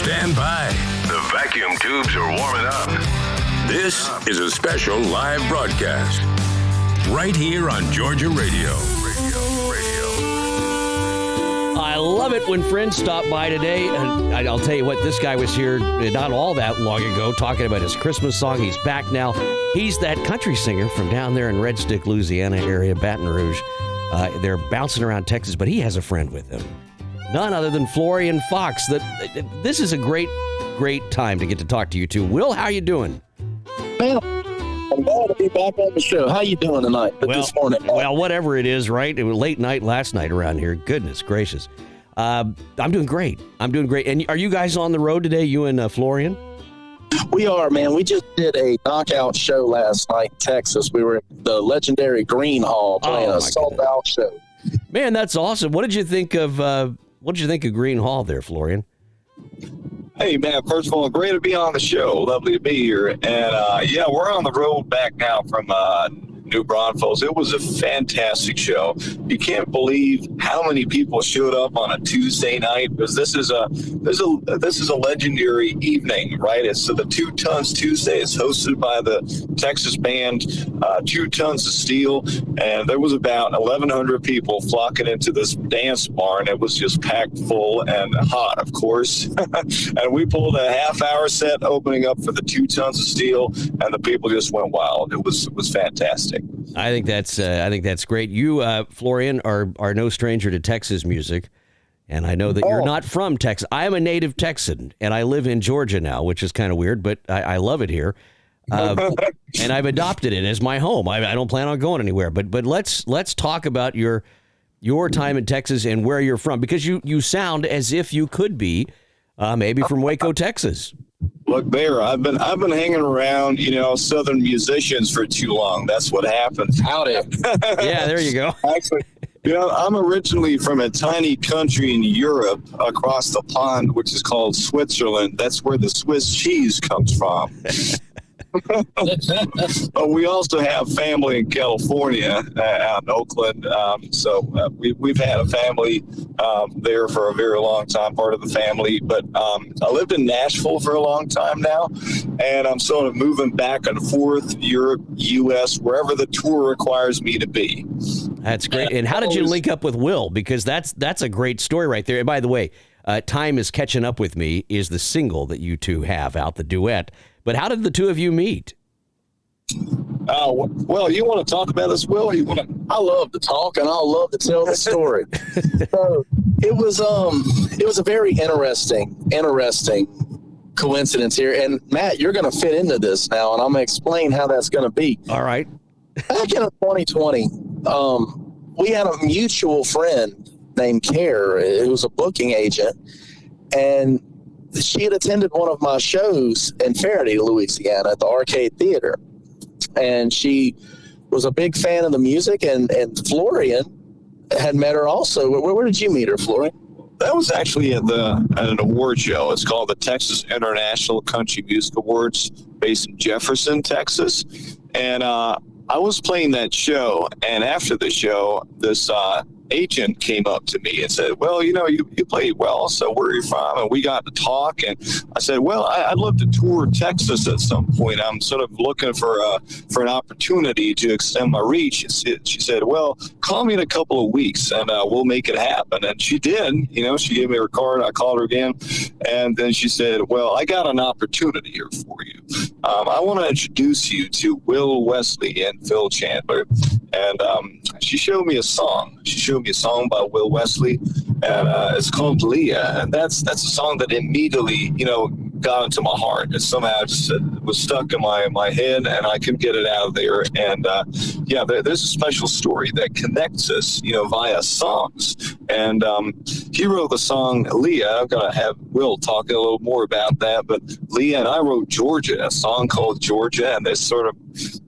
Stand by. The vacuum tubes are warming up. This is a special live broadcast right here on Georgia Radio. I love it when friends stop by today, and I'll tell you what, this guy was here not all that long ago talking about his Christmas song. He's back now. He's that country singer from down there in Red Stick, Louisiana area, Baton Rouge. They're bouncing around Texas, but he has a friend with him. None other than Florian Fox. This is a great time to get to talk to you two. Will, how you doing? Man, I'm glad to be back on the show. How you doing tonight? This morning? Well, whatever it is, right? It was late night last night around here. Goodness gracious. I'm doing great. And are you guys on the road today, you and Florian? We are, man. We just did a knockout show last night in Texas. We were at the legendary Green Hall playing a sold-out show. Man, that's awesome. What did you think of Green Hall there, Florian? Hey, man, first of all, great to be on the show. Lovely to be here. And, we're on the road back now from New Braunfels. It was a fantastic show. You can't believe how many people showed up on a Tuesday night, because this is a legendary evening, right? It's the 2 Tons Tuesday. It's hosted by the Texas band 2 Tons of Steel, and there was about 1,100 people flocking into this dance barn. It was just packed full and hot, of course. And we pulled a half-hour set opening up for the 2 Tons of Steel, and the people just went wild. It was fantastic. I think that's great. You, Florian, are no stranger to Texas music, and I know that you're not from Texas. I am a native Texan, and I live in Georgia now, which is kind of weird, but I love it here, and I've adopted it as my home. I don't plan on going anywhere. But let's talk about your time in Texas and where you're from, because you sound as if you could be maybe from Waco, Texas. Look there, I've been hanging around, Southern musicians for too long. That's what happens. Howdy. Yeah, there you go. Actually, I'm originally from a tiny country in Europe across the pond, which is called Switzerland. That's where the Swiss cheese comes from. But we also have family in California, out in Oakland. We've had a family there for a very long time, part of the family. But I lived in Nashville for a long time now, and I'm sort of moving back and forth, Europe, U.S., wherever the tour requires me to be. That's great. And how did you link up with Will? Because that's a great story right there. And by the way, Time Is Catching Up With Me is the single that you two have out, the duet. But how did the two of you meet? Well, you want to talk about this, Will? I love to talk, and I love to tell the story. So it was a very interesting coincidence here. And Matt, you're going to fit into this now, and I'm going to explain how that's going to be. All right. Back in 2020, we had a mutual friend named Care, who was a booking agent, and she had attended one of my shows in Faraday, Louisiana at the Arcade Theater. And she was a big fan of the music, and Florian had met her also. Where did you meet her, Florian? That was actually at an award show. It's called the Texas International Country Music Awards, based in Jefferson, Texas. And I was playing that show, and after the show, this agent came up to me and said, well, you played well, so where are you from? And we got to talk, and I said, well, I'd love to tour Texas at some point. I'm sort of looking for an opportunity to extend my reach. She said, well, call me in a couple of weeks, and we'll make it happen. And she did. She gave me her card. I called her again, and then she said, well, I got an opportunity here for you. I want to introduce you to Will Wesley and Phil Chandler. And she showed me a song. She showed me a song by Will Wesley, and it's called Leah. And that's a song that immediately, got into my heart. It somehow just was stuck in my head, and I couldn't get it out of there. And there's a special story that connects us, via songs. And he wrote the song Leah. I'm gonna have Will talk a little more about that. But Leah and I wrote Georgia, a song called Georgia, and they're sort of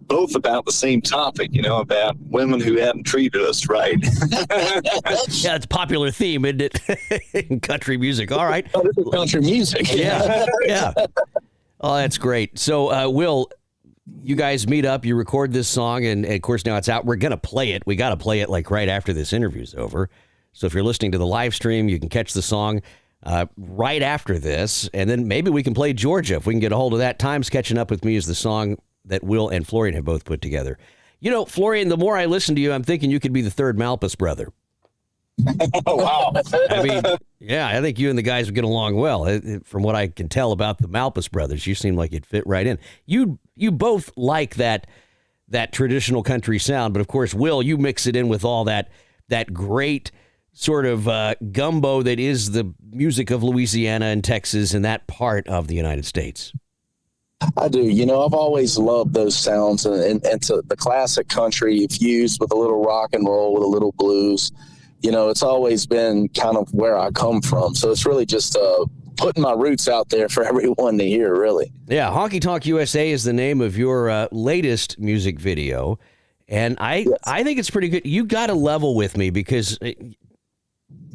both about the same topic, about women who hadn't treated us right. Yeah, it's a popular theme, isn't it? In country music. All right. Oh, this is country music. Yeah. Oh, that's great. So, Will, you guys meet up, you record this song, and of course now it's out. We're going to play it. We got to play it like right after this interview's over. So if you're listening to the live stream, you can catch the song. right after this, and then maybe we can play Georgia if we can get a hold of that. Time's Catching Up With Me is the song that Will and Florian have both put together. You know, Florian, the more I listen to you, I'm thinking you could be the third Malpas brother. Oh, wow. I mean, yeah, I think you and the guys would get along well. From what I can tell about the Malpas brothers, you seem like you'd fit right in. You both like that traditional country sound, but of course, Will, you mix it in with all that great sort of gumbo that is the music of Louisiana and Texas and that part of the United States. I do. You know, I've always loved those sounds and to the classic country fused with a little rock and roll, with a little blues. You know, it's always been kind of where I come from. So it's really just putting my roots out there for everyone to hear, really. Yeah, Honky Tonk USA is the name of your latest music video. And I think it's pretty good. You got to level with me because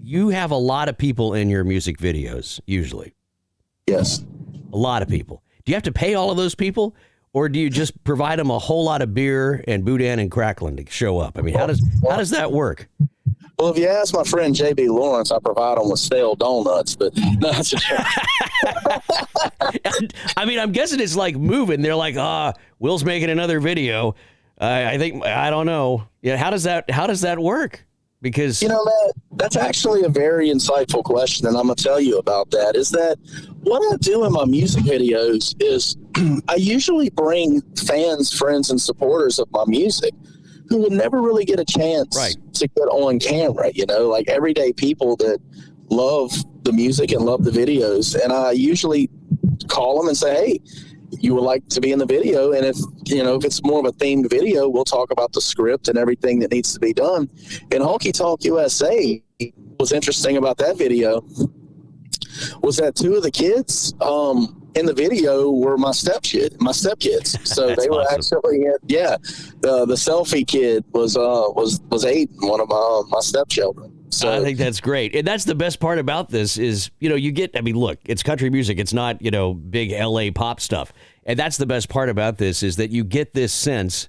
you have a lot of people in your music videos, usually. Yes. A lot of people. Do you have to pay all of those people? Or do you just provide them a whole lot of beer and boudin and crackling to show up? I mean, how does that work? Well, if you ask my friend J.B. Lawrence, I provide him with stale donuts, but no, it's I mean, I'm guessing it's like moving. They're like, Will's making another video. I don't know. Yeah, how does that work? Because, you know, that's actually a very insightful question, and I'm going to tell you about that, is that what I do in my music videos is I usually bring fans, friends, and supporters of my music who would never really get a chance to get on camera, you know, like everyday people that love the music and love the videos. And I usually call them and say, hey, you would like to be in the video. And if it's more of a themed video, we'll talk about the script and everything that needs to be done. And Honky Tonk USA, what's interesting about that video was that two of the kids in the video were my stepkids. So they were awesome. actually, the selfie kid was Aiden, one of my stepchildren. So I think that's great. And that's the best part about this is, look, it's country music. It's not, big LA pop stuff. And that's the best part about this is that you get this sense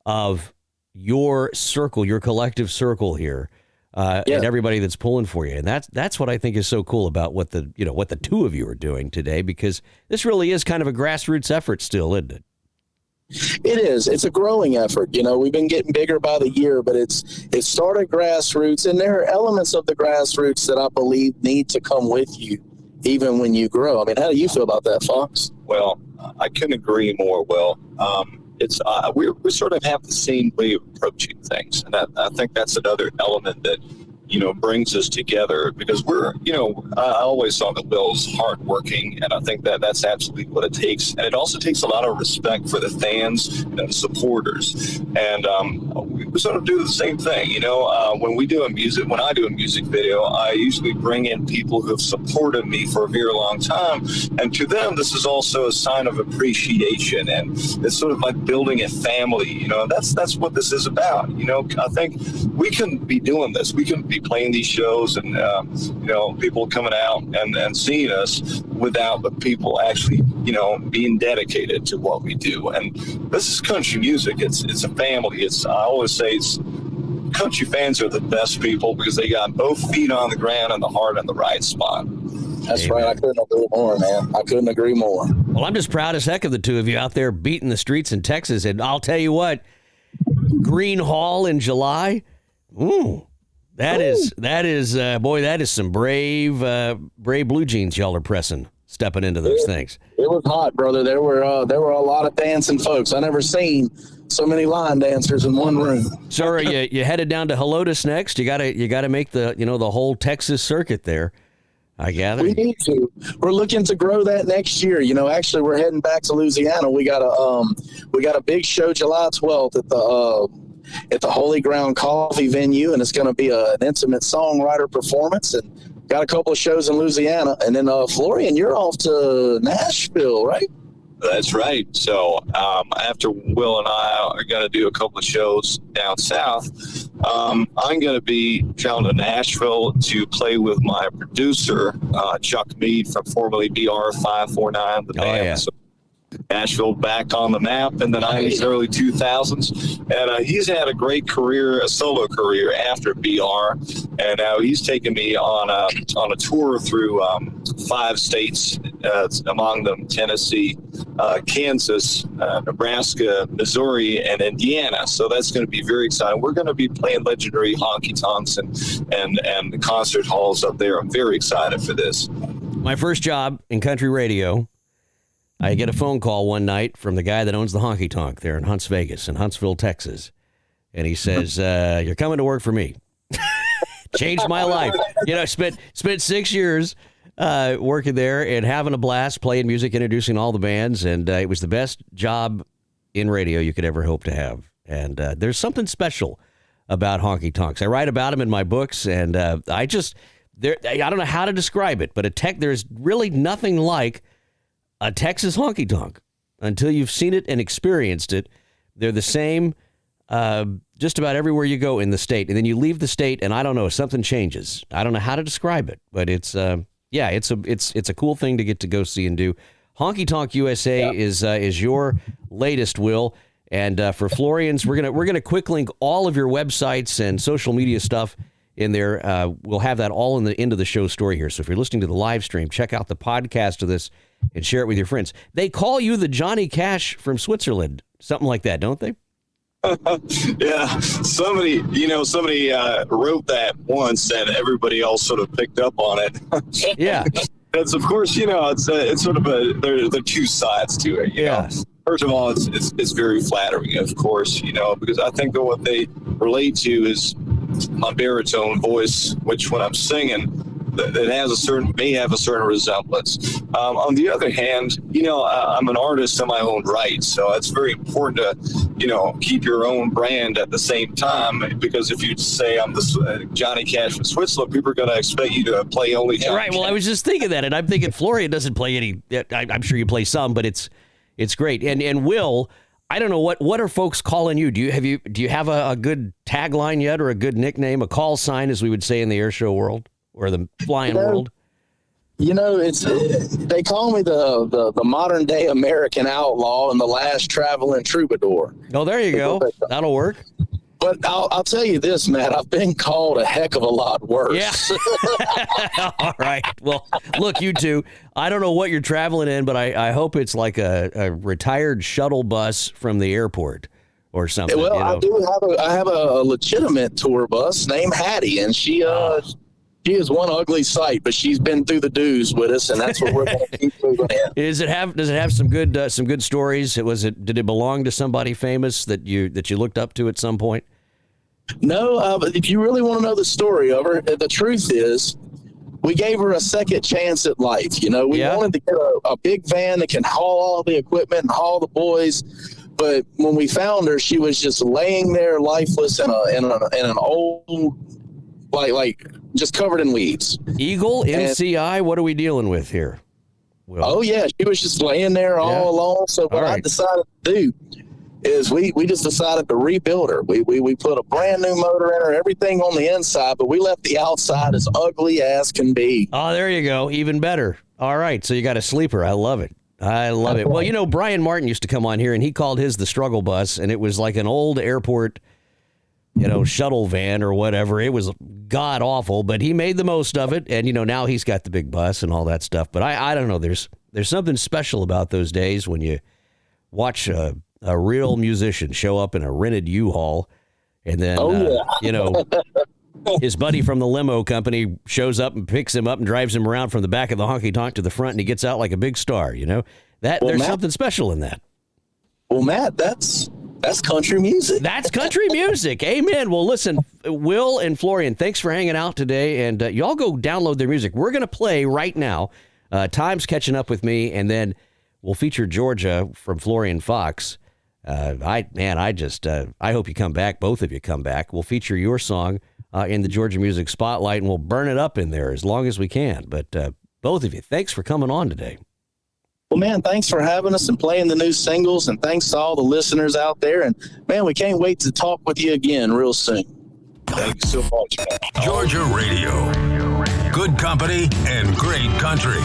of your circle, your collective circle here, and everybody that's pulling for you. And that's what I think is so cool about what the two of you are doing today, because this really is kind of a grassroots effort still, isn't it? It is. It's a growing effort. You know, we've been getting bigger by the year, but it started grassroots, and there are elements of the grassroots that I believe need to come with you even when you grow. I mean, how do you feel about that, Fox? Well, I couldn't agree more, Will. We sort of have the same way of approaching things, and I think that's another element that brings us together, because I always saw that Will's hardworking, and I think that's absolutely what it takes. And it also takes a lot of respect for the fans and the supporters. And we sort of do the same thing. When I do a music video, I usually bring in people who have supported me for a very long time. And to them, this is also a sign of appreciation. And it's sort of like building a family. That's what this is about. I think we couldn't be doing this. We couldn't be playing these shows and people coming out and seeing us without the people actually being dedicated to what we do. And this is country music. It's a family. I always say country fans are the best people, because they got both feet on the ground and the heart in the right spot. That's right. I couldn't agree more, man. I couldn't agree more. Well, I'm just proud as heck of the two of you out there beating the streets in Texas. And I'll tell you what, Green Hall in July, that is some brave blue jeans y'all are pressing, stepping into those things. It was hot, brother. There were a lot of dancing folks. I never seen so many line dancers in one room. So are you headed down to Helotes next? You gotta make the whole Texas circuit there, I gather. We need to. We're looking to grow that next year. Actually, we're heading back to Louisiana. We got a big show July 12th at the Holy Ground Coffee venue, and it's going to be an intimate songwriter performance, and got a couple of shows in Louisiana. And then Florian, you're off to Nashville, right? That's right. So after Will and I are going to do a couple of shows down south, I'm going to be traveling to Nashville to play with my producer, Chuck Mead from formerly BR549, the band. Yeah. So, Nashville back on the map in the 90s, early 2000s. And he's had a great career, a solo career after BR. And now he's taken me on a tour through 5 states, among them Tennessee, Kansas, Nebraska, Missouri, and Indiana. So that's going to be very exciting. We're going to be playing legendary honky tonks and the concert halls up there. I'm very excited for this. My first job in country radio, I get a phone call one night from the guy that owns the honky tonk there in Huntsville, Texas. And he says, you're coming to work for me. Changed my life. Spent 6 years working there and having a blast, playing music, introducing all the bands. And it was the best job in radio you could ever hope to have. And there's something special about honky tonks. I write about them in my books, and I don't know how to describe it, but there's really nothing like a Texas honky tonk until you've seen it and experienced it. They're the same just about everywhere you go in the state. And then you leave the state and I don't know, something changes. I don't know how to describe it, but it's a cool thing to get to go see and do. Honky Tonk USA is your latest, Will. And for Florian's, we're gonna quick link all of your websites and social media stuff in there. We'll have that all in the end of the show story here. So if you're listening to the live stream, check out the podcast of this and share it with your friends. They call you the Johnny Cash from Switzerland, something like that, don't they? Yeah, somebody wrote that once, and everybody else sort of picked up on it. Yeah, it's of course, it's sort of there are two sides to it. You know? First of all, it's very flattering, of course, because I think that what they relate to is my baritone voice, which when I'm singing, that may have a certain resemblance. On the other hand, I'm an artist in my own right, so it's very important to, keep your own brand at the same time, because if you say I'm the Johnny Cash from Switzerland, people are going to expect you to play only Johnny Right. Well, Cash. I was just thinking that, and I'm thinking Florian doesn't play any. I'm sure you play some, but it's great. And Will, I don't know what are folks calling you? Do you have a good tagline yet, or a good nickname, a call sign, as we would say in the air show world or the flying world? They call me the modern day American outlaw and the last traveling troubadour. Oh, there you go. That'll work. But I'll tell you this, Matt, I've been called a heck of a lot worse. Yeah. All right. Well, look, you two, I don't know what you're traveling in, but I hope it's like a retired shuttle bus from the airport or something. Well, I have a legitimate tour bus named Hattie, and she is one ugly sight, but she's been through the dues with us, and that's what we're going to keep moving in. Does it have some good stories? Did it belong to somebody famous that you looked up to at some point? No, but if you really want to know the story of her, the truth is, we gave her a second chance at life. We wanted to get a big van that can haul all the equipment and haul the boys. But when we found her, she was just laying there lifeless in an old, like just covered in weeds. Eagle, MCI, what are we dealing with here? Will? Oh, yeah, she was just laying there all alone. So what I decided to do is we just decided to rebuild her. We put a brand new motor in her, everything on the inside, but we left the outside as ugly as can be. Oh, there you go. Even better. All right. So you got a sleeper. I love it. Well, Brian Martin used to come on here, and he called his the struggle bus, and it was like an old airport, shuttle van or whatever. It was god awful, but he made the most of it. And, now he's got the big bus and all that stuff. But I don't know. There's something special about those days when you watch a real musician show up in a rented U-Haul, and then, his buddy from the limo company shows up and picks him up and drives him around from the back of the honky tonk to the front, and he gets out like a big star. There's something special in that. Well, Matt, that's country music. That's country music. Amen. Well, listen, Will and Florian, thanks for hanging out today, and y'all go download their music. We're going to play right now. Time's catching up with me, and then we'll feature Georgia from Florian Fox. I hope you come back. Both of you come back. We'll feature your song in the Georgia Music Spotlight, and we'll burn it up in there as long as we can. But both of you, thanks for coming on today. Well, man, thanks for having us and playing the new singles, and thanks to all the listeners out there. And, man, we can't wait to talk with you again real soon. Thank you so much, man. Georgia Radio. Good company and great country.